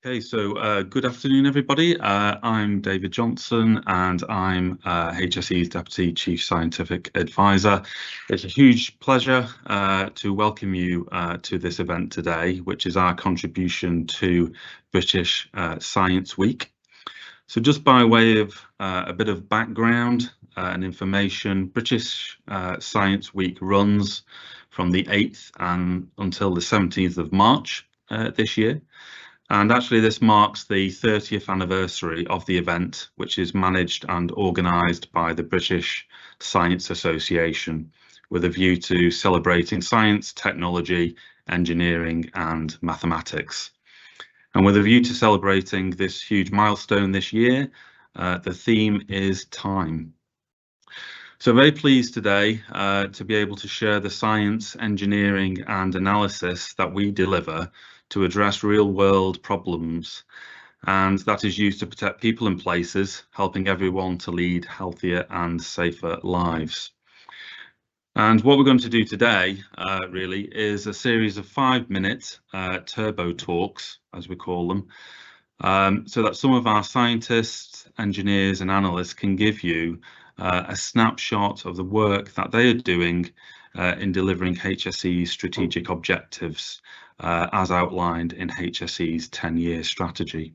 Okay, so good afternoon, everybody. I'm David Johnson, and I'm HSE's Deputy Chief Scientific Advisor. It's a huge pleasure to welcome you to this event today, which is our contribution to British Science Week. So just by way of a bit of background and information, British Science Week runs from the 8th and until the 17th of March this year. And actually this marks the 30th anniversary of the event, which is managed and organised by the British Science Association, with a view to celebrating science, technology, engineering and mathematics. And with a view to celebrating this huge milestone this year, the theme is time. So very pleased today to be able to share the science, engineering and analysis that we deliver to address real-world problems, and that is used to protect people and places, helping everyone to lead healthier and safer lives. And what we're going to do today really is a series of 5-minute turbo talks, as we call them, so that some of our scientists, engineers and analysts can give you a snapshot of the work that they are doing in delivering HSE's strategic objectives as outlined in HSE's 10-year strategy.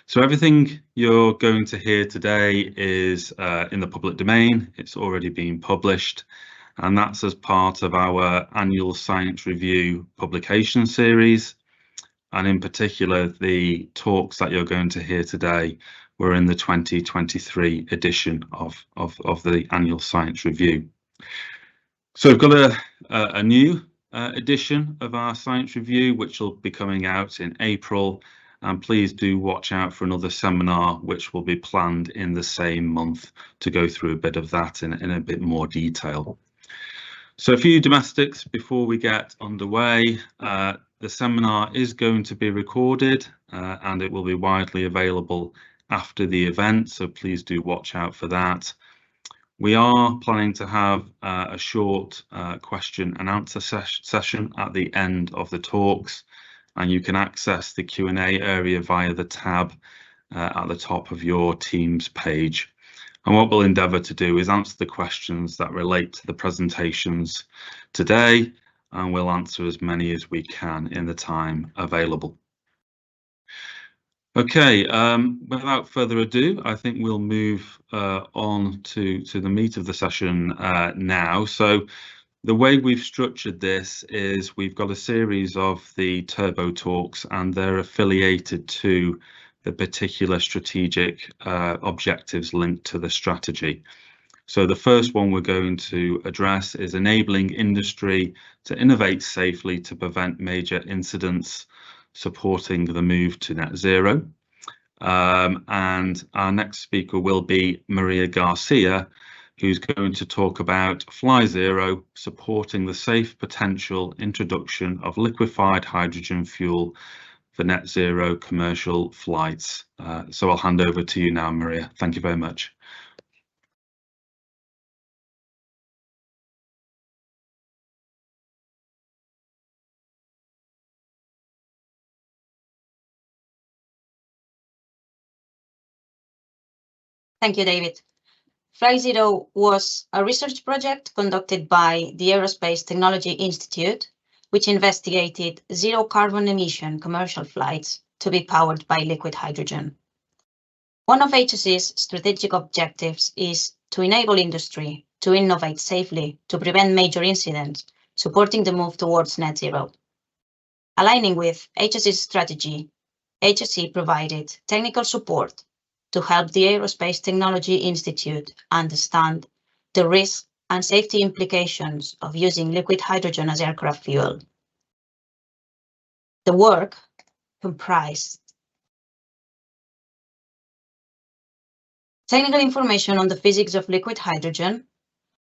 So everything you're going to hear today is in the public domain. It's already been published, and that's as part of our annual Science Review publication series. And in particular, the talks that you're going to hear today were in the 2023 edition of the annual Science Review. So we've got a new edition of our Science Review, which will be coming out in April, and please do watch out for another seminar which will be planned in the same month to go through a bit of that in a bit more detail. So a few domestics before we get underway. The seminar is going to be recorded and it will be widely available after the event, so please do watch out for that. We are planning to have a short question and answer session at the end of the talks, and you can access the Q&A area via the tab at the top of your Teams page. And what we'll endeavour to do is answer the questions that relate to the presentations today, and we'll answer as many as we can in the time available. Okay, without further ado, I think we'll move on to the meat of the session now. So the way we've structured this is we've got a series of the turbo talks, and they're affiliated to the particular strategic objectives linked to the strategy. So the first one we're going to address is enabling industry to innovate safely to prevent major incidents, supporting the move to net zero. And our next speaker will be Maria Garcia, who's going to talk about FlyZero, supporting the safe potential introduction of liquefied hydrogen fuel for net zero commercial flights. So I'll hand over to you now, Maria. Thank you very much. Thank you, David. FlyZero was a research project conducted by the Aerospace Technology Institute, which investigated zero carbon emission commercial flights to be powered by liquid hydrogen. One of HSE's strategic objectives is to enable industry to innovate safely to prevent major incidents, supporting the move towards net zero. Aligning with HSE's strategy, HSE provided technical support to help the Aerospace Technology Institute understand the risk and safety implications of using liquid hydrogen as aircraft fuel. The work comprised technical information on the physics of liquid hydrogen,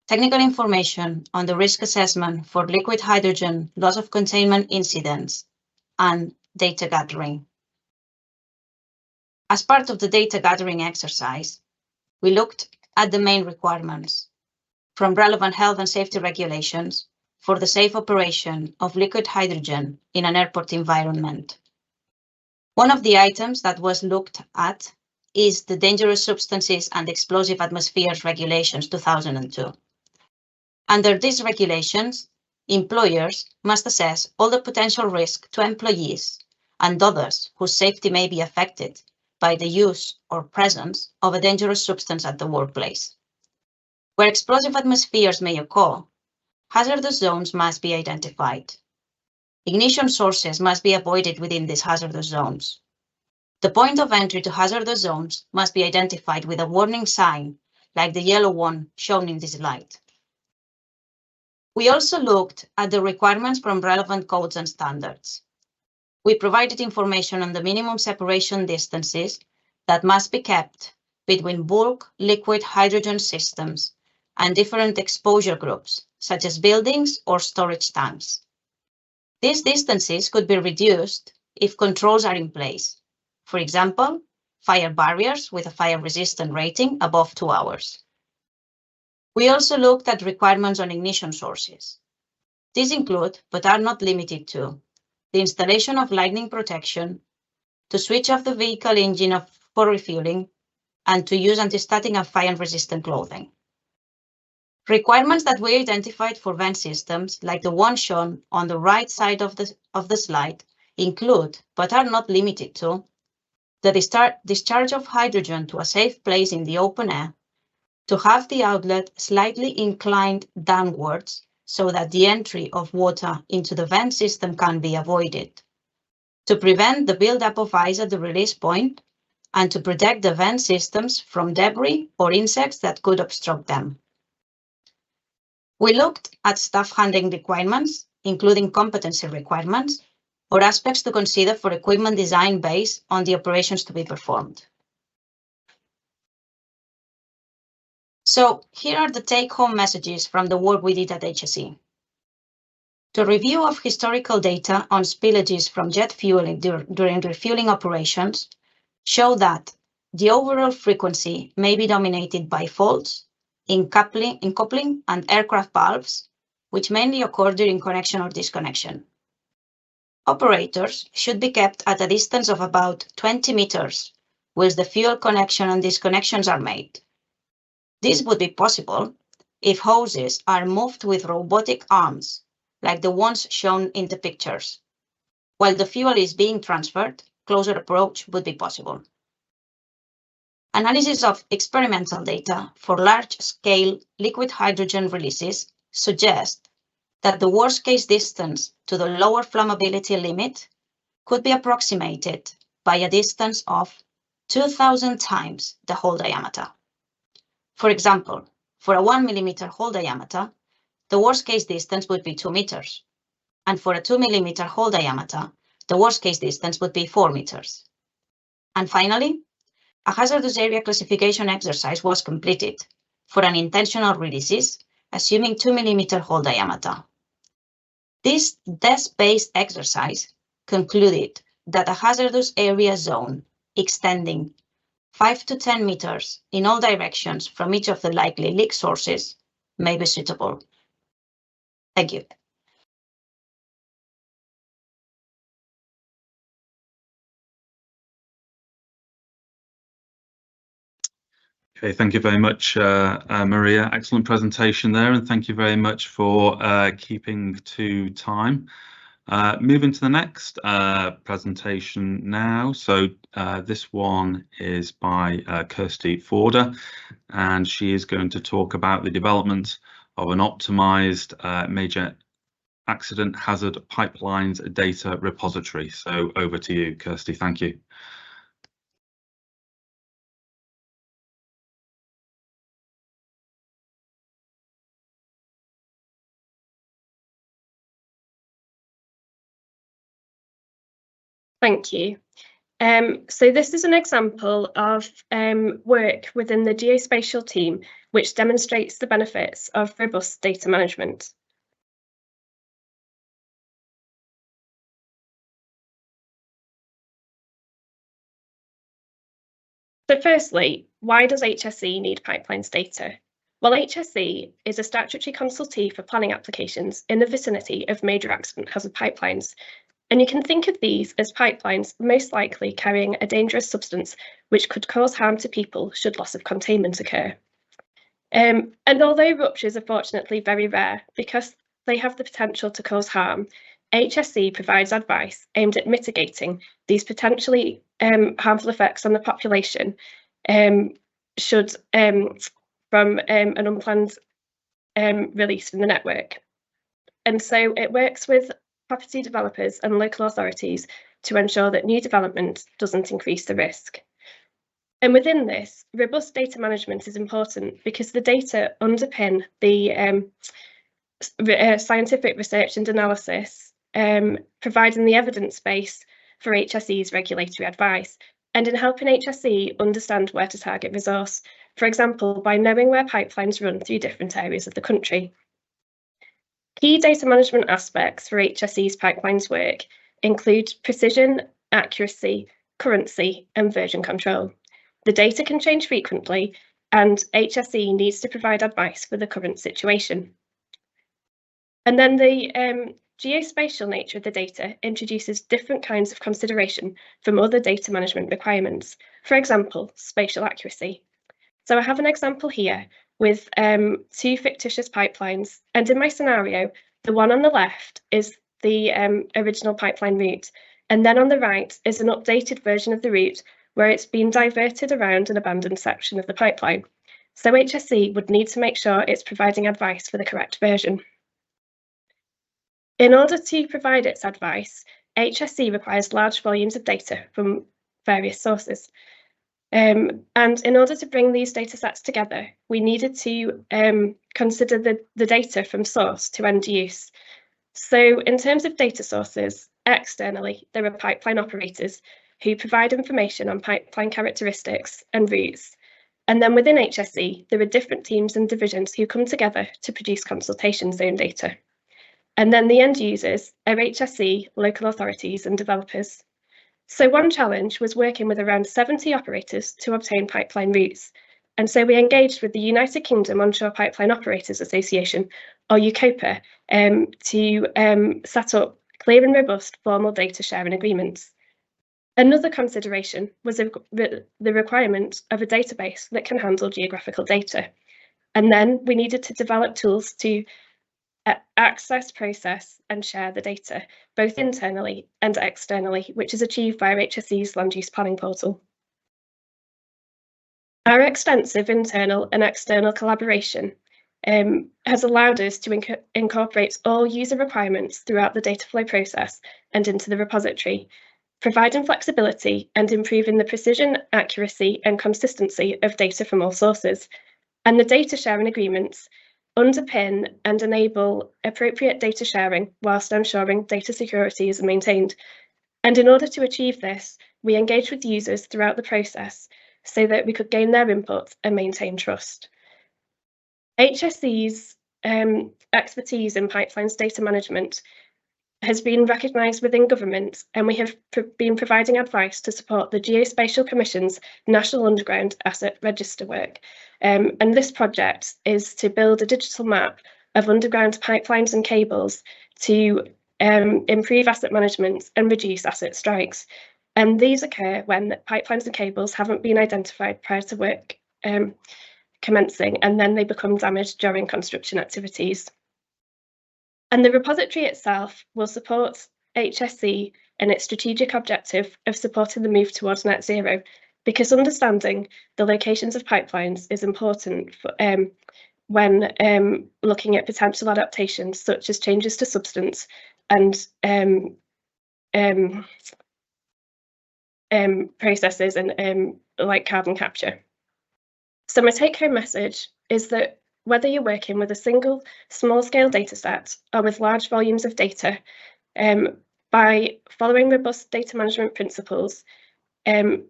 technical information on the risk assessment for liquid hydrogen loss of containment incidents, and data gathering. As part of the data gathering exercise, we looked at the main requirements from relevant health and safety regulations for the safe operation of liquid hydrogen in an airport environment. One of the items that was looked at is the Dangerous Substances and Explosive Atmospheres Regulations 2002. Under these regulations, employers must assess all the potential risk to employees and others whose safety may be affected by the use or presence of a dangerous substance at the workplace. Where explosive atmospheres may occur, hazardous zones must be identified. Ignition sources must be avoided within these hazardous zones. The point of entry to hazardous zones must be identified with a warning sign, like the yellow one shown in this slide. We also looked at the requirements from relevant codes and standards. We provided information on the minimum separation distances that must be kept between bulk liquid hydrogen systems and different exposure groups, such as buildings or storage tanks. These distances could be reduced if controls are in place. For example, fire barriers with a fire-resistant rating above 2 hours. We also looked at requirements on ignition sources. These include, but are not limited to, the installation of lightning protection, to switch off the vehicle engine for refueling, and to use anti-static and fire-resistant clothing. Requirements that we identified for vent systems, like the one shown on the right side of the slide, include, but are not limited to, the discharge of hydrogen to a safe place in the open air, to have the outlet slightly inclined downwards so that the entry of water into the vent system can be avoided, to prevent the buildup of ice at the release point, and to protect the vent systems from debris or insects that could obstruct them. We looked at staff handling requirements, including competency requirements, or aspects to consider for equipment design based on the operations to be performed. So here are the take-home messages from the work we did at HSE. The review of historical data on spillages from jet fueling during refueling operations show that the overall frequency may be dominated by faults in coupling and aircraft valves, which mainly occur during connection or disconnection. Operators should be kept at a distance of about 20 meters whilst the fuel connection and disconnections are made. This would be possible if hoses are moved with robotic arms, like the ones shown in the pictures. While the fuel is being transferred, closer approach would be possible. Analysis of experimental data for large-scale liquid hydrogen releases suggest that the worst-case distance to the lower flammability limit could be approximated by a distance of 2,000 times the hole diameter. For example, for a 1 millimeter hole diameter, the worst-case distance would be 2 meters, and for a 2 millimeter hole diameter, the worst-case distance would be 4 meters. And finally, a hazardous area classification exercise was completed for unintentional releases, assuming 2 millimeter hole diameter. This test-based exercise concluded that a hazardous area zone extending 5 to 10 meters in all directions from each of the likely leak sources may be suitable. Thank you. Okay, thank you very much, Maria. Excellent presentation there, and thank you very much for keeping to time. Moving to the next presentation now. So this one is by Kirsty Forder, and she is going to talk about the development of an optimized major accident hazard pipelines data repository. So over to you, Kirsty. Thank you. Thank you. So this is an example of work within the geospatial team, which demonstrates the benefits of robust data management. So firstly, why does HSE need pipelines data? Well, HSE is a statutory consultee for planning applications in the vicinity of major accident hazard pipelines. And you can think of these as pipelines most likely carrying a dangerous substance which could cause harm to people should loss of containment occur. And although ruptures are fortunately very rare because they have the potential to cause harm, HSE provides advice aimed at mitigating these potentially harmful effects on the population should from an unplanned release from the network. And so it works with property developers and local authorities to ensure that new development doesn't increase the risk. And within this, robust data management is important because the data underpin the scientific research and analysis, providing the evidence base for HSE's regulatory advice, and in helping HSE understand where to target resource, for example, by knowing where pipelines run through different areas of the country. Key data management aspects for HSE's pipelines work include precision, accuracy, currency, and version control. The data can change frequently, and HSE needs to provide advice for the current situation. And then the geospatial nature of the data introduces different kinds of consideration from other data management requirements, for example, spatial accuracy. So I have an example here with two fictitious pipelines, and in my scenario, the one on the left is the original pipeline route, and then on the right is an updated version of the route where it's been diverted around an abandoned section of the pipeline. So HSE would need to make sure it's providing advice for the correct version. In order to provide its advice, HSE requires large volumes of data from various sources. And in order to bring these data sets together, we needed to consider the data from source to end use. So in terms of data sources, externally, there are pipeline operators who provide information on pipeline characteristics and routes. And then within HSE, there are different teams and divisions who come together to produce consultation zone data. And then the end users are HSE, local authorities and developers. So one challenge was working with around 70 operators to obtain pipeline routes. And so we engaged with the United Kingdom Onshore Pipeline Operators Association, or UKOPA, to set up clear and robust formal data sharing agreements. Another consideration was the requirement of a database that can handle geographical data. And then we needed to develop tools to access, process and share the data, both internally and externally, which is achieved via HSE's land use planning portal. Our extensive internal and external collaboration has allowed us to incorporate all user requirements throughout the data flow process and into the repository, providing flexibility and improving the precision, accuracy and consistency of data from all sources. And the data sharing agreements underpin and enable appropriate data sharing whilst ensuring data security is maintained. And in order to achieve this, we engage with users throughout the process so that we could gain their input and maintain trust. HSE's expertise in pipelines data management has been recognised within government, and we have been providing advice to support the Geospatial Commission's National Underground Asset Register work. And this project is to build a digital map of underground pipelines and cables to improve asset management and reduce asset strikes. And these occur when pipelines and cables haven't been identified prior to work commencing, and then they become damaged during construction activities. And the repository itself will support HSE in its strategic objective of supporting the move towards net zero, because understanding the locations of pipelines is important for, when looking at potential adaptations such as changes to substance and processes and like carbon capture. So my take-home message is that whether you're working with a single small-scale data set or with large volumes of data, by following robust data management principles, by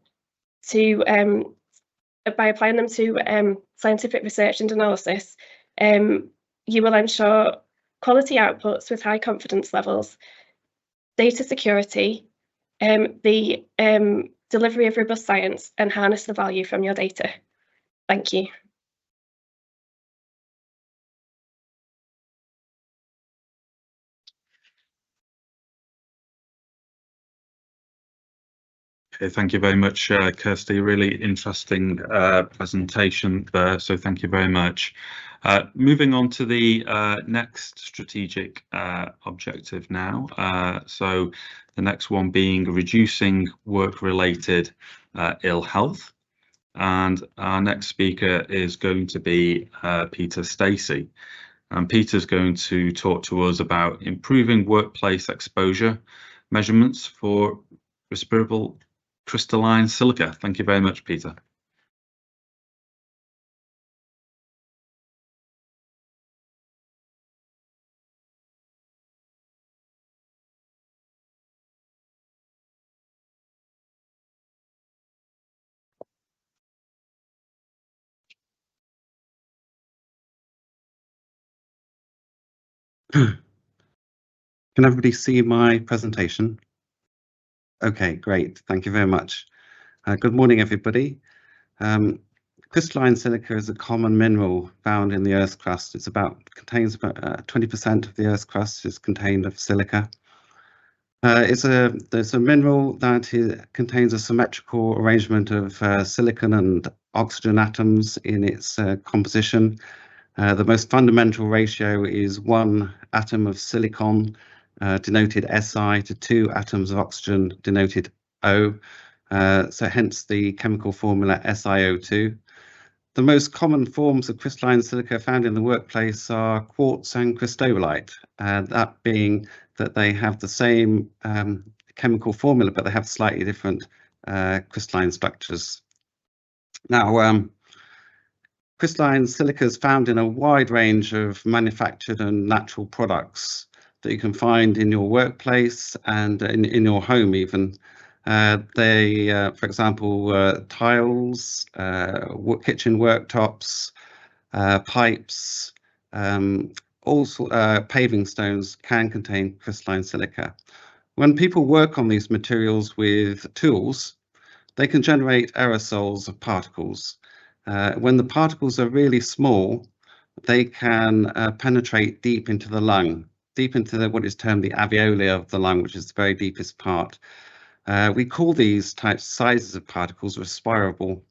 applying them to scientific research and analysis, you will ensure quality outputs with high confidence levels, data security, the delivery of robust science, and harness the value from your data. Thank you. Okay, thank you very much, Kirsty. Really interesting presentation there, so thank you very much. Moving on to the next strategic objective now. So the next one being reducing work-related ill health. And our next speaker is going to be Peter Stacey. And Peter's going to talk to us about improving workplace exposure measurements for respirable crystalline silica. Thank you very much, Peter. Can everybody see my presentation? Okay, great. Thank you very much. Good morning, everybody. Crystalline silica is a common mineral found in the Earth's crust. Contains about 20% of the Earth's crust is contained of silica. There's a mineral that contains a symmetrical arrangement of silicon and oxygen atoms in its composition. The most fundamental ratio is 1 atom of silicon, denoted Si, to 2 atoms of oxygen, denoted O. So hence the chemical formula SiO2. The most common forms of crystalline silica found in the workplace are quartz and crystolite, that being that they have the same chemical formula, but they have slightly different crystalline structures. Now, crystalline silica is found in a wide range of manufactured and natural products that you can find in your workplace and in your home even. For example, tiles, kitchen worktops, pipes, also paving stones can contain crystalline silica. When people work on these materials with tools, they can generate aerosols of particles. When the particles are really small, they can penetrate deep into the lung, deep into what is termed the alveoli of the lung, which is the very deepest part. We call these sizes of particles respirable.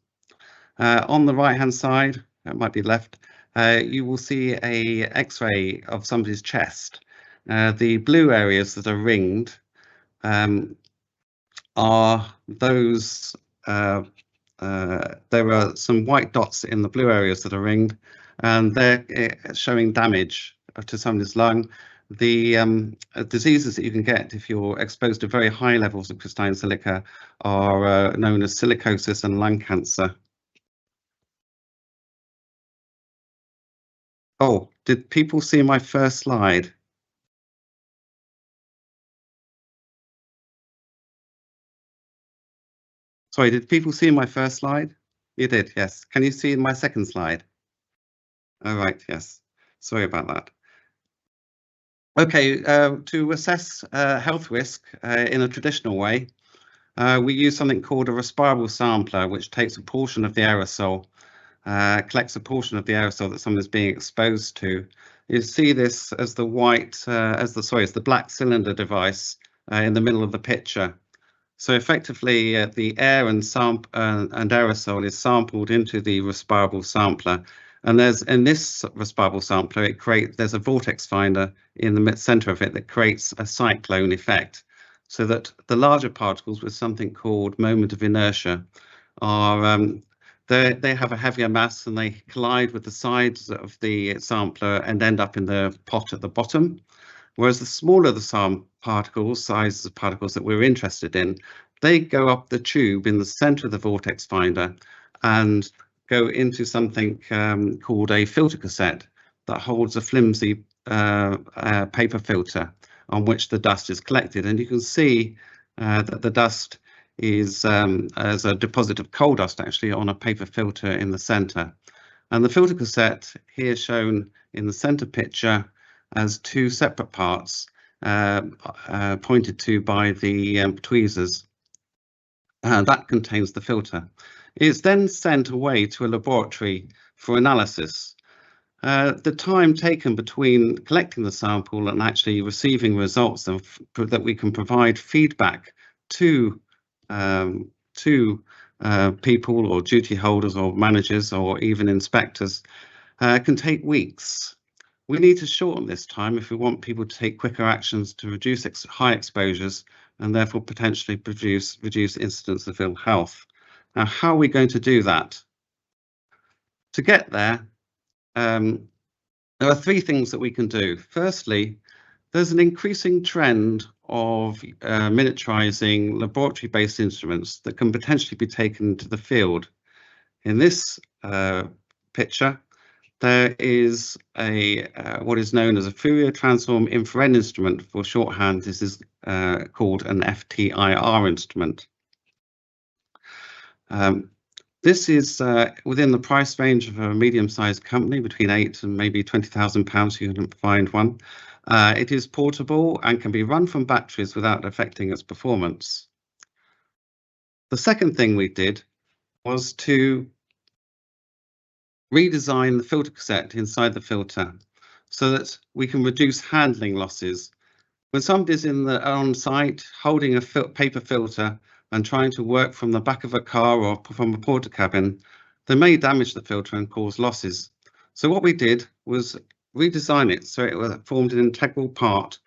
On the right-hand side, it might be left, you will see a X-ray of somebody's chest. The blue areas that are ringed are those. There are some white dots in the blue areas that are ringed, and they're showing damage to somebody's lung. The diseases that you can get if you're exposed to very high levels of crystalline silica are known as silicosis and lung cancer. Oh, did people see my first slide? Sorry, did people see my first slide? You did, yes. Can you see my second slide? All right, yes. Sorry about that. Okay, to assess health risk in a traditional way, we use something called a respirable sampler, which takes a portion of the aerosol, collects a portion of the aerosol that someone is being exposed to. You see this as the the black cylinder device in the middle of the picture. So effectively, the air and aerosol is sampled into the respirable sampler. And in this respirable sampler, there's a vortex finder in the center of it that creates a cyclone effect, so that the larger particles with something called moment of inertia are they have a heavier mass and they collide with the sides of the sampler and end up in the pot at the bottom. Whereas the smaller the sizes of particles that we're interested in, they go up the tube in the center of the vortex finder and go into something called a filter cassette that holds a flimsy paper filter on which the dust is collected. And you can see that the dust is as a deposit of coal dust actually on a paper filter in the center. And the filter cassette here shown in the center picture as 2 separate parts pointed to by the tweezers. That contains the filter. It's then sent away to a laboratory for analysis. The time taken between collecting the sample and actually receiving results that we can provide feedback to to people or duty holders or managers or even inspectors can take weeks. We need to shorten this time if we want people to take quicker actions to reduce high exposures and therefore potentially reduce incidents of ill health. Now, how are we going to do that? To get there, there are three things that we can do. Firstly, there's an increasing trend of miniaturizing laboratory-based instruments that can potentially be taken to the field. In this picture, there is a what is known as a Fourier transform infrared instrument. For shorthand, this is called an FTIR instrument. This is within the price range of a medium-sized company, between £8,000 and maybe £20,000. You can find one. It is portable and can be run from batteries without affecting its performance. The second thing we did was to redesign the filter cassette inside the filter so that we can reduce handling losses. When somebody's on site holding a paper filter and trying to work from the back of a car or from a porter cabin, they may damage the filter and cause losses. So what we did was redesign it so it formed an integral part.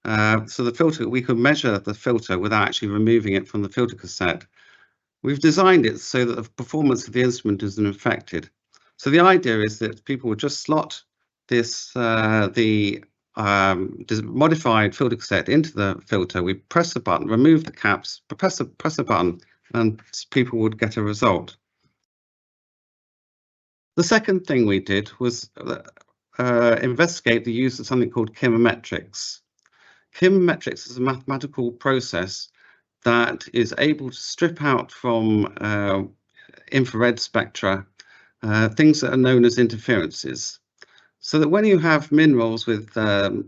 So the filter, we could measure the filter without actually removing it from the filter cassette. We've designed it so that the performance of the instrument isn't affected. So the idea is that people would just slot this modified filter cassette into the filter. We press the button, remove the caps, press a button, and people would get a result. The second thing we did was investigate the use of something called chemometrics. Chemometrics is a mathematical process that is able to strip out from infrared spectra things that are known as interferences, so that when you have minerals with that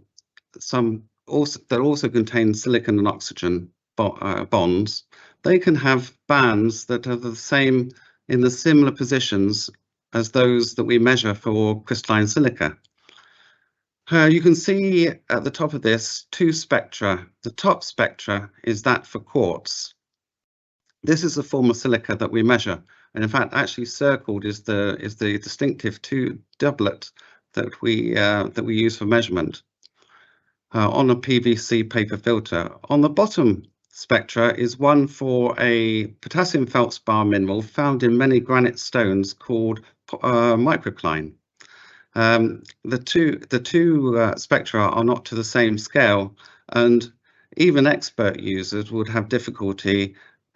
also contain silicon and oxygen bonds, they can have bands that are the same in the similar positions as those that we measure for crystalline silica. You can see at the top of this two spectra. The top spectra is that for quartz. This is the form of silica that we measure, and in fact, actually circled is the distinctive doublet that we use for measurement on a PVC paper filter. On the bottom spectra is one for a potassium feldspar mineral found in many granite stones called microcline. The two spectra are not to the same scale, and even expert users would have difficulty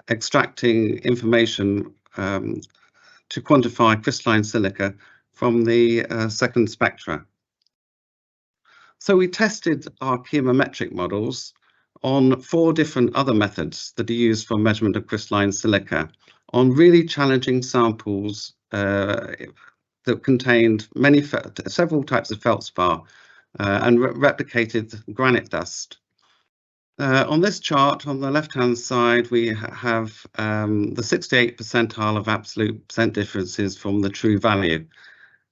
extracting information to quantify crystalline silica from the second spectra. So we tested our chemometric models on 4 different other methods that are used for measurement of crystalline silica on really challenging samples that contained several types of feldspar and replicated granite dust. On this chart, on the left-hand side, we have the 68th percentile of absolute percent differences from the true value.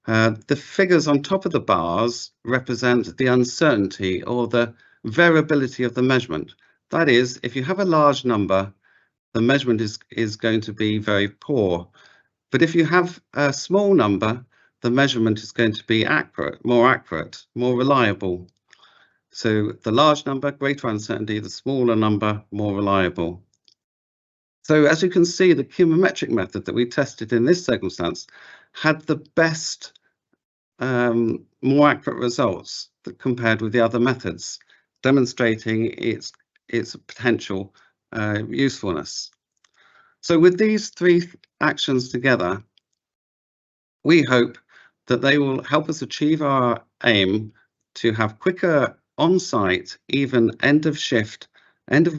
The figures on top of the bars represent the uncertainty or the variability of the measurement. That is, if you have a large number, the measurement is going to be very poor. But if you have a small number, the measurement is going to be more reliable. So the large number, greater uncertainty, the smaller number, more reliable. So as you can see, the chemometric method that we tested in this circumstance had the best, more accurate results compared with the other methods, demonstrating its potential usefulness. So with these 3 actions together, we hope that they will help us achieve our aim to have quicker on-site, even end of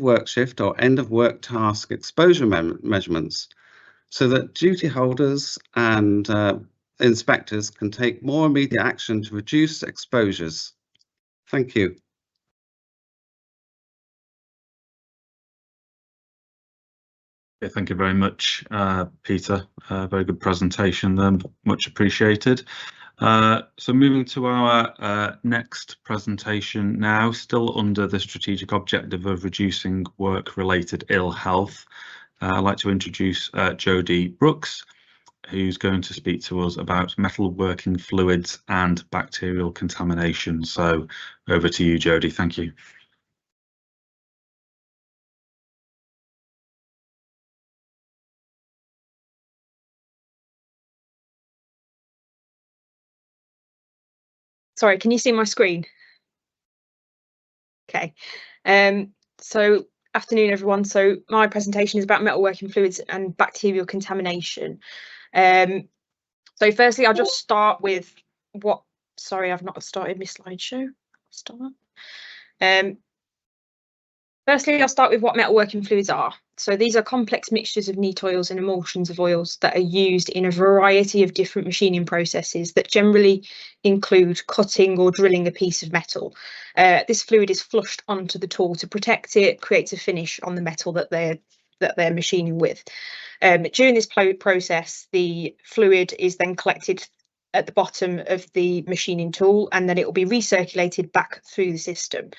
work shift or end of work task exposure measurements, so that duty holders and inspectors can take more immediate action to reduce exposures. Thank you. Yeah, thank you very much, Peter. Very good presentation there, much appreciated. So moving to our next presentation now, still under the strategic objective of reducing work-related ill health. I'd like to introduce Jodie Brooks, who's going to speak to us about metalworking fluids and bacterial contamination. So over to you, Jodie. Thank you. Sorry, can you see my screen? Okay. So afternoon, everyone. So my presentation is about metalworking fluids and bacterial contamination. So firstly, I'll just start with what, sorry, I've not started my slideshow. Firstly, I'll start with what metalworking fluids are. So these are complex mixtures of neat oils and emulsions of oils that are used in a variety of different machining processes that generally include cutting or drilling a piece of metal. This fluid is flushed onto the tool to protect it, creates a finish on the metal that they're machining with. During this process, the fluid is then collected at the bottom of the machining tool, and then it will be recirculated back through the system.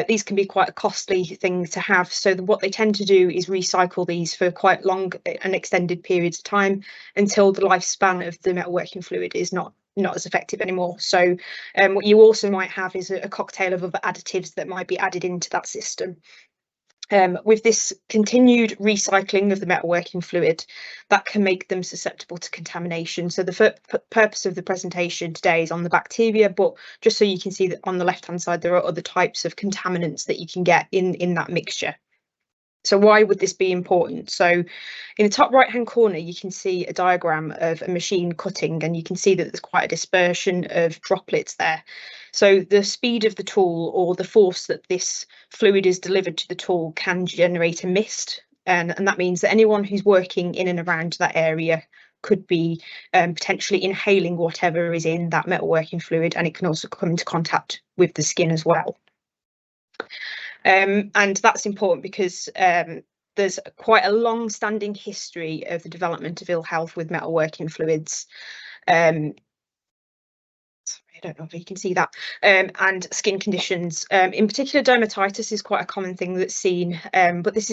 These can be quite a costly thing to have, so what they tend to do is recycle these for quite long and extended periods of time until the lifespan of the metalworking fluid is not as effective anymore. So what you also might have is a cocktail of other additives that might be added into that system. With this continued recycling of the metalworking fluid, that can make them susceptible to contamination. So the purpose of the presentation today is on the bacteria, but just so you can see that on the left-hand side, there are other types of contaminants that you can get in that mixture. So why would this be important? So in the top right-hand corner, you can see a diagram of a machine cutting, and you can see that there's quite a dispersion of droplets there. So the speed of the tool or the force that this fluid is delivered to the tool can generate a mist. And that means that anyone who's working in and around that area could be potentially inhaling whatever is in that metalworking fluid, and it can also come into contact with the skin as well. And that's important because there's quite a long-standing history of the development of ill health with metalworking fluids. Sorry, I don't know if you can see that, and skin conditions. In particular, dermatitis is quite a common thing that's seen, but this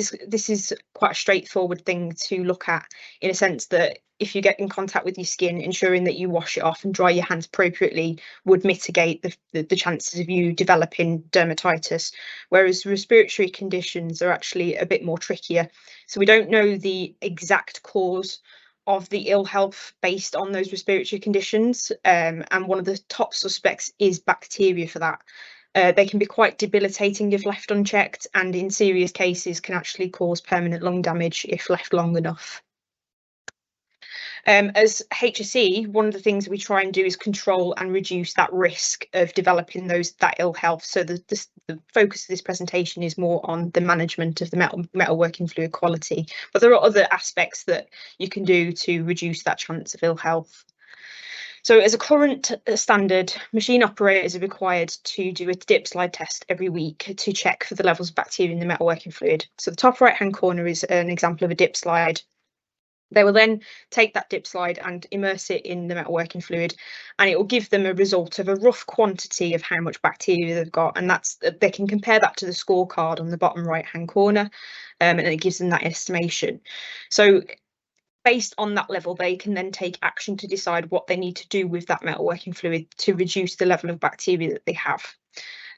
is quite a straightforward thing to look at, in a sense that if you get in contact with your skin, ensuring that you wash it off and dry your hands appropriately would mitigate the chances of you developing dermatitis, whereas respiratory conditions are actually a bit more trickier. So we don't know the exact cause of the ill health based on those respiratory conditions, and one of the top suspects is bacteria for that. They can be quite debilitating if left unchecked, and in serious cases can actually cause permanent lung damage if left long enough. As HSE, one of the things we try and do is control and reduce that risk of developing that ill health. So the focus of this presentation is more on the management of the metalworking fluid quality, but there are other aspects that you can do to reduce that chance of ill health. So as a current standard, machine operators are required to do a dip slide test every week to check for the levels of bacteria in the metalworking fluid. So the top right hand corner is an example of a dip slide. They will then take that dip slide and immerse it in the metalworking fluid, and it will give them a result of a rough quantity of how much bacteria they've got, and they can compare that to the scorecard on the bottom right hand corner, and it gives them that estimation. So based on that level, they can then take action to decide what they need to do with that metalworking fluid to reduce the level of bacteria that they have.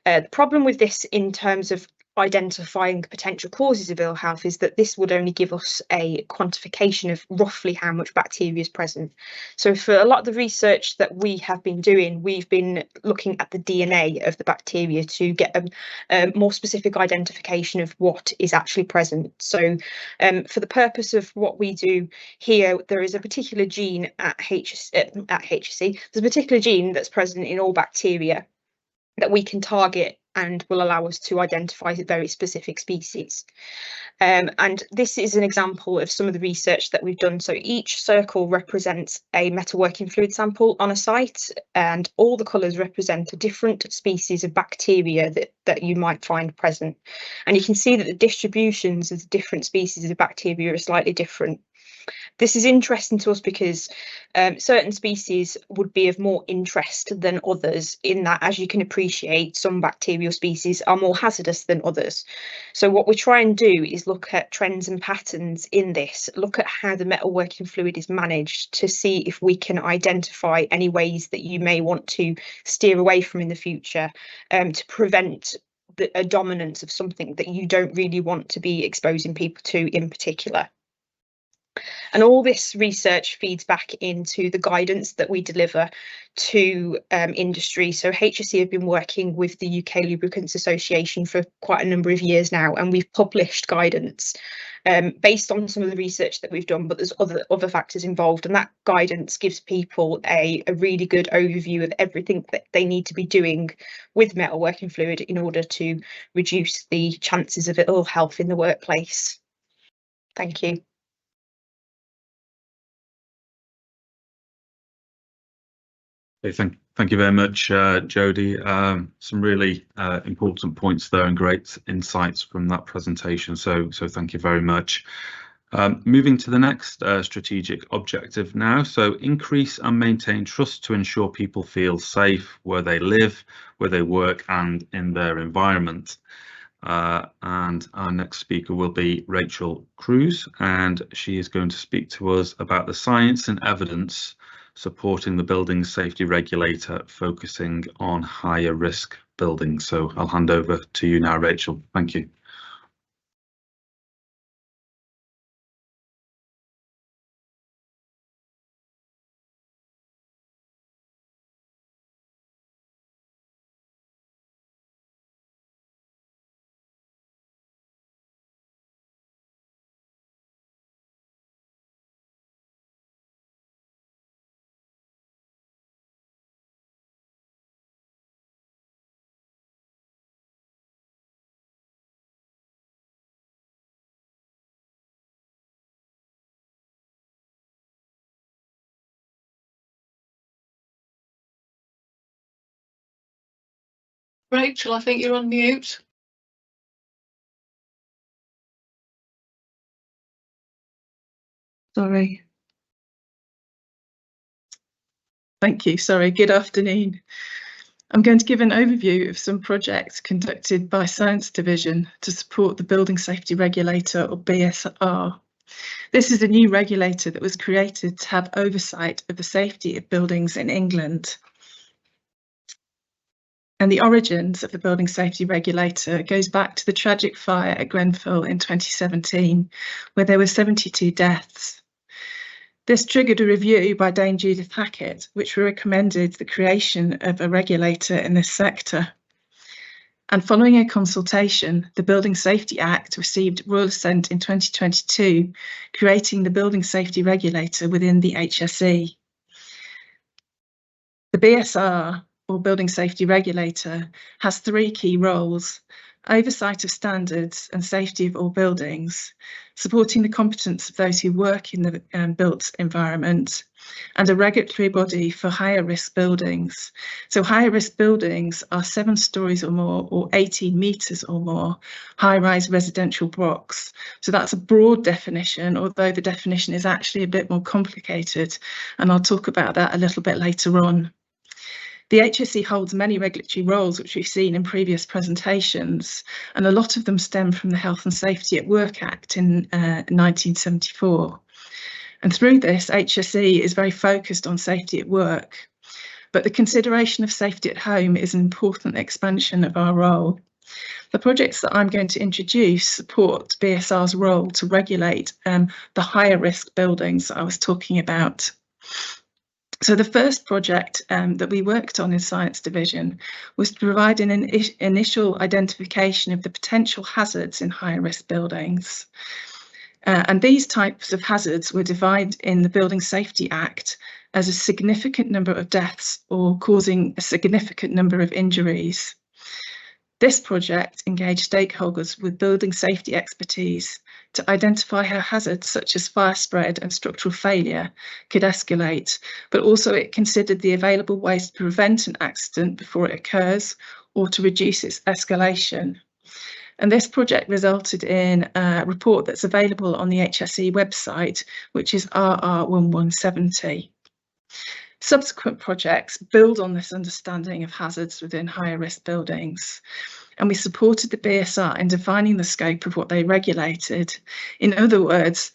The problem with this in terms of identifying potential causes of ill health is that this would only give us a quantification of roughly how much bacteria is present. So for a lot of the research that we have been doing, we've been looking at the DNA of the bacteria to get a more specific identification of what is actually present. So for the purpose of what we do here, there is a particular gene at HSE, there's a particular gene that's present in all bacteria that we can target and will allow us to identify very specific species. And this is an example of some of the research that we've done. So each circle represents a metalworking fluid sample on a site, and all the colours represent a different species of bacteria that you might find present. And you can see that the distributions of the different species of bacteria are slightly different. This is interesting to us because certain species would be of more interest than others, in that, as you can appreciate, some bacterial species are more hazardous than others. So what we try and do is look at trends and patterns in this, look at how the metalworking fluid is managed, to see if we can identify any ways that you may want to steer away from in the future, to prevent a dominance of something that you don't really want to be exposing people to in particular. And all this research feeds back into the guidance that we deliver to industry. So HSE have been working with the UK Lubricants Association for quite a number of years now, and we've published guidance based on some of the research that we've done, but there's other factors involved, and that guidance gives people a really good overview of everything that they need to be doing with metalworking fluid in order to reduce the chances of ill health in the workplace. Thank you. Okay, thank you very much, Jodie. Some really important points there and great insights from that presentation. So thank you very much. Moving to the next strategic objective now. So increase and maintain trust to ensure people feel safe where they live, where they work, and in their environment. And our next speaker will be Rachel Cruz, and she is going to speak to us about the science and evidence supporting the Building Safety Regulator, focusing on higher risk buildings. So I'll hand over to you now, Rachel. Thank you. Rachel, I think you're on mute. Sorry. Thank you. Sorry. Good afternoon. I'm going to give an overview of some projects conducted by Science Division to support the Building Safety Regulator, or BSR. This is a new regulator that was created to have oversight of the safety of buildings in England. And the origins of the Building Safety Regulator goes back to the tragic fire at Grenfell in 2017, where there were 72 deaths. This triggered a review by Dame Judith Hackett, which recommended the creation of a regulator in this sector. And following a consultation, the Building Safety Act received royal assent in 2022, creating the Building Safety Regulator within the HSE. The BSR, or Building Safety Regulator, has three key roles: oversight of standards and safety of all buildings, supporting the competence of those who work in the built environment, and a regulatory body for higher risk buildings. So higher risk buildings are 7 stories or more, or 18 metres or more, high-rise residential blocks. So that's a broad definition, although the definition is actually a bit more complicated, and I'll talk about that a little bit later on. The HSE holds many regulatory roles, which we've seen in previous presentations, and a lot of them stem from the Health and Safety at Work Act in 1974. And through this, HSE is very focused on safety at work, but the consideration of safety at home is an important expansion of our role. The projects that I'm going to introduce support BSR's role to regulate the higher risk buildings that I was talking about. So the first project that we worked on in Science Division was to provide an initial identification of the potential hazards in high risk buildings. And these types of hazards were defined in the Building Safety Act as a significant number of deaths or causing a significant number of injuries. This project engaged stakeholders with building safety expertise to identify how hazards such as fire spread and structural failure could escalate, but also it considered the available ways to prevent an accident before it occurs or to reduce its escalation. And this project resulted in a report that's available on the HSE website, which is RR1170. Subsequent projects build on this understanding of hazards within higher risk buildings, and we supported the BSR in defining the scope of what they regulated. In other words,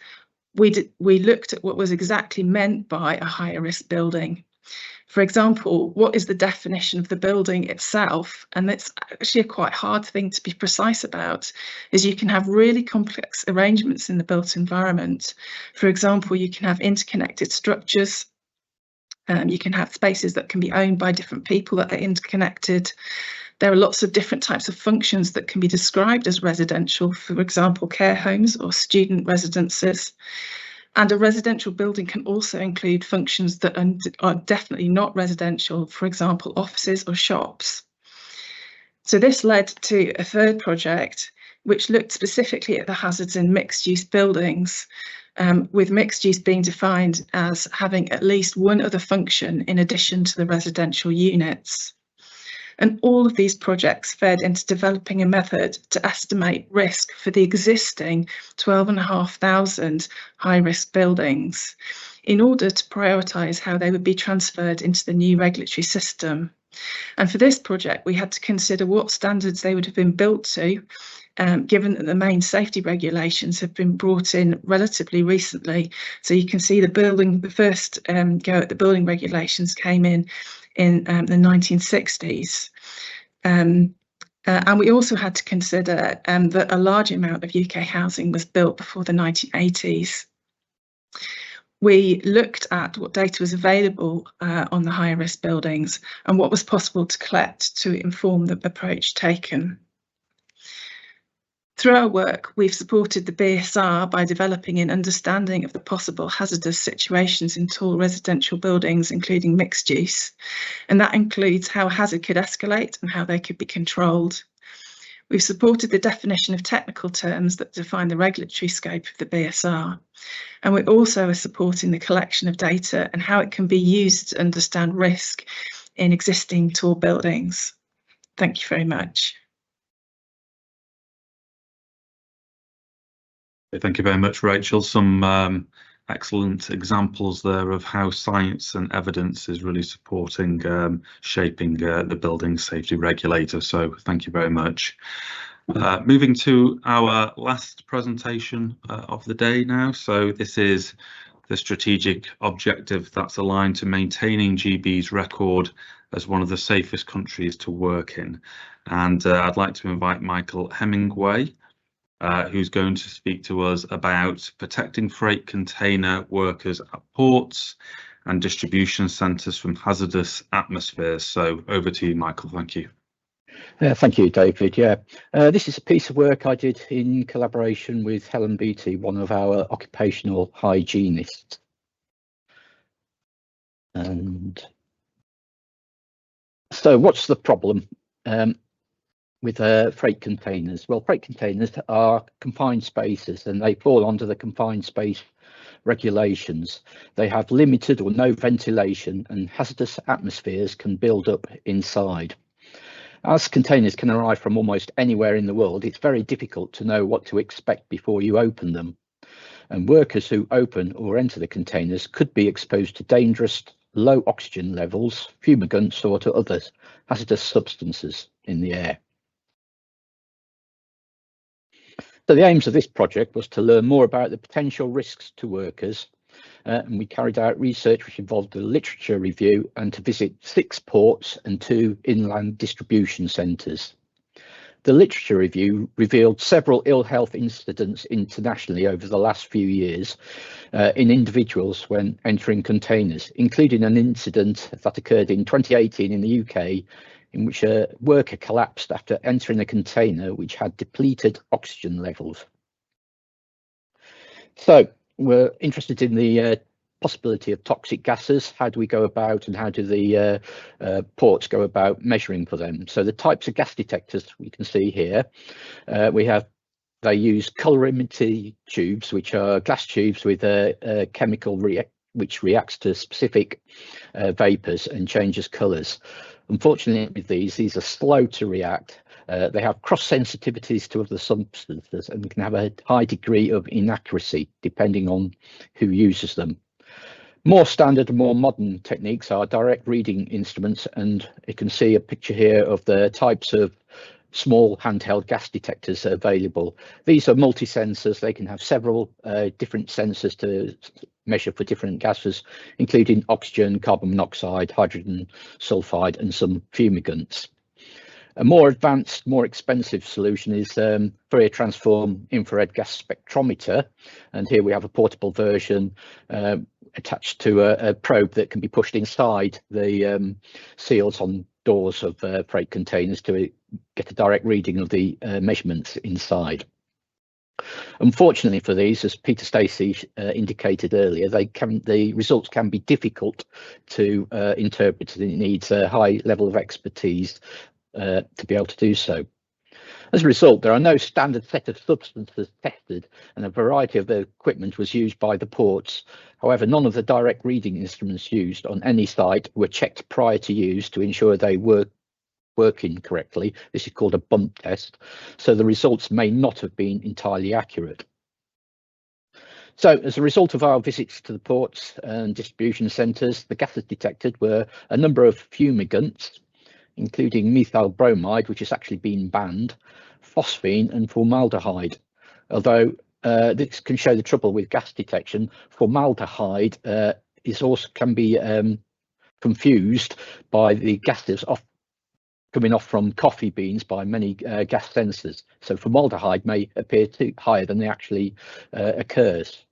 we looked at what was exactly meant by a higher risk building. For example, what is the definition of the building itself? And that's actually a quite hard thing to be precise about, is you can have really complex arrangements in the built environment. For example, you can have interconnected structures. You can have spaces that can be owned by different people that are interconnected. There are lots of different types of functions that can be described as residential, for example, care homes or student residences. And a residential building can also include functions that are definitely not residential, for example, offices or shops. So this led to a third project, which looked specifically at the hazards in mixed-use buildings, with mixed use being defined as having at least one other function in addition to the residential units. And all of these projects fed into developing a method to estimate risk for the existing 12,500 high-risk buildings in order to prioritise how they would be transferred into the new regulatory system. And for this project, we had to consider what standards they would have been built to, given that the main safety regulations have been brought in relatively recently. So you can see the first go at the building regulations came in the 1960s. And we also had to consider that a large amount of UK housing was built before the 1980s. We looked at what data was available on the higher risk buildings and what was possible to collect to inform the approach taken. Through our work, we've supported the BSR by developing an understanding of the possible hazardous situations in tall residential buildings, including mixed use, and that includes how hazard could escalate and how they could be controlled. We've supported the definition of technical terms that define the regulatory scope of the BSR, and we also are supporting the collection of data and how it can be used to understand risk in existing tall buildings. Thank you very much. Thank you very much, Rachel. Some excellent examples there of how science and evidence is really supporting shaping the Building Safety Regulator. So thank you very much. Moving to our last presentation of the day now. So this is the strategic objective that's aligned to maintaining GB's record as one of the safest countries to work in. And I'd like to invite Michael Hemingway, who's going to speak to us about protecting freight container workers at ports and distribution centres from hazardous atmospheres. So over to you, Michael. Thank you. Thank you, David. This is a piece of work I did in collaboration with Helen Beattie, one of our occupational hygienists. And so what's the problem with freight containers? Well, freight containers are confined spaces and they fall under the confined space regulations. They have limited or no ventilation and hazardous atmospheres can build up inside. As containers can arrive from almost anywhere in the world, it's very difficult to know what to expect before you open them. And workers who open or enter the containers could be exposed to dangerous low oxygen levels, fumigants, or to other hazardous substances in the air. So the aims of this project was to learn more about the potential risks to workers, and we carried out research which involved a literature review and to visit 6 ports and 2 inland distribution centres. The literature review revealed several ill health incidents internationally over the last few years in individuals when entering containers, including an incident that occurred in 2018 in the UK, in which a worker collapsed after entering a container which had depleted oxygen levels. So we're interested in the possibility of toxic gases. How do we go about, and how do the ports go about measuring for them? So the types of gas detectors we can see here, they use colorimetry tubes, which are glass tubes with a chemical which reacts to specific vapors and changes colours. Unfortunately, with these are slow to react, They have cross sensitivities to other substances and can have a high degree of inaccuracy depending on who uses them. More standard and more modern techniques are direct reading instruments, and you can see a picture here of the types of small handheld gas detectors available. These are multi-sensors. They can have several different sensors to measure for different gases, including oxygen, carbon monoxide, hydrogen sulfide, and some fumigants. A more advanced, more expensive solution is Fourier transform infrared gas spectrometer, and here we have a portable version attached to a probe that can be pushed inside the seals on doors of freight containers to get a direct reading of the measurements inside. Unfortunately for these, as Peter Stacey indicated earlier, the results can be difficult to interpret, and it needs a high level of expertise to be able to do so. As a result, there are no standard set of substances tested, and a variety of the equipment was used by the ports. However, none of the direct reading instruments used on any site were checked prior to use to ensure they were working correctly. This is called a bump test, so the results may not have been entirely accurate. So as a result of our visits to the ports and distribution centres, the gases detected were a number of fumigants, including methyl bromide, which has actually been banned, phosphine and formaldehyde. Although this can show the trouble with gas detection, formaldehyde can be confused by the gases coming off from coffee beans by many gas sensors. So formaldehyde may appear higher than it actually occurs.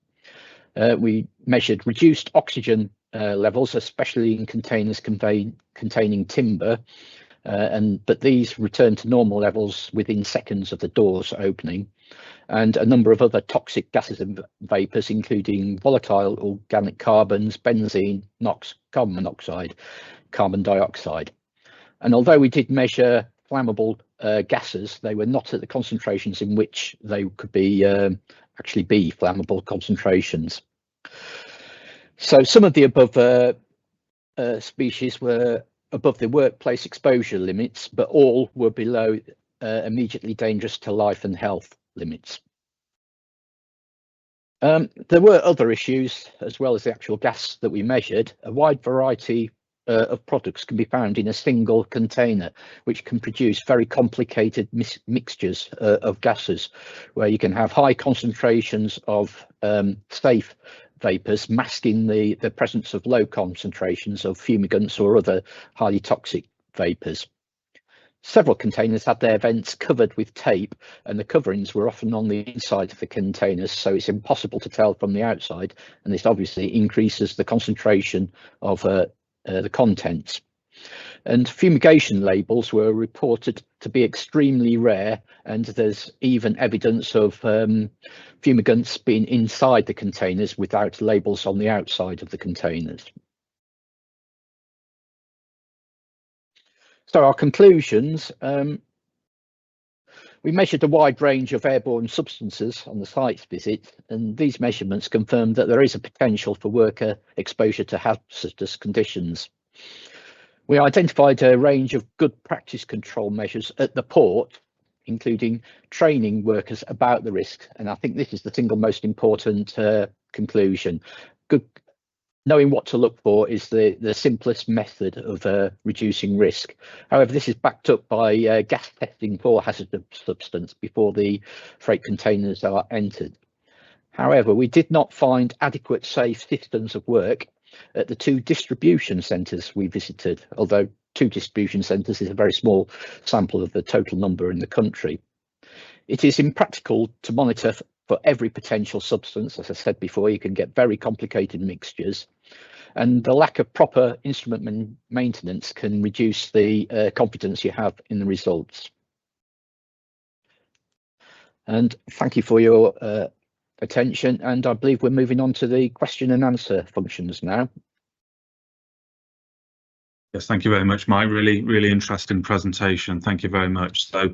We measured reduced oxygen levels, especially in containers containing timber, but these returned to normal levels within seconds of the doors opening, and a number of other toxic gases and vapours, including volatile organic carbons, benzene, NOx, carbon monoxide, carbon dioxide. And although we did measure flammable gases, they were not at the concentrations in which they could be actually be flammable concentrations. So some of the above species were above the workplace exposure limits, but all were below immediately dangerous to life and health limits. There were other issues as well as the actual gas that we measured. A wide variety of products can be found in a single container, which can produce very complicated mixtures of gases, where you can have high concentrations of safe vapours masking the presence of low concentrations of fumigants or other highly toxic vapours. Several containers had their vents covered with tape, and the coverings were often on the inside of the containers, so it's impossible to tell from the outside, and this obviously increases the concentration of the contents. And fumigation labels were reported to be extremely rare, and there's even evidence of fumigants being inside the containers without labels on the outside of the containers. So our conclusions, we measured a wide range of airborne substances on the site's visit, and these measurements confirmed that there is a potential for worker exposure to hazardous conditions. We identified a range of good practice control measures at the port, including training workers about the risk, and I think this is the single most important conclusion. Knowing what to look for is the simplest method of reducing risk. However, this is backed up by gas testing for hazardous substance before the freight containers are entered. However, we did not find adequate safe systems of work at the 2 distribution centres we visited, although 2 distribution centres is a very small sample of the total number in the country. It is impractical to monitor for every potential substance. As I said before, you can get very complicated mixtures, and the lack of proper instrument maintenance can reduce the confidence you have in the results. And thank you for your attention, and I believe we're moving on to the question and answer functions now. Yes, thank you very much, Mike. Really interesting presentation. Thank you very much. So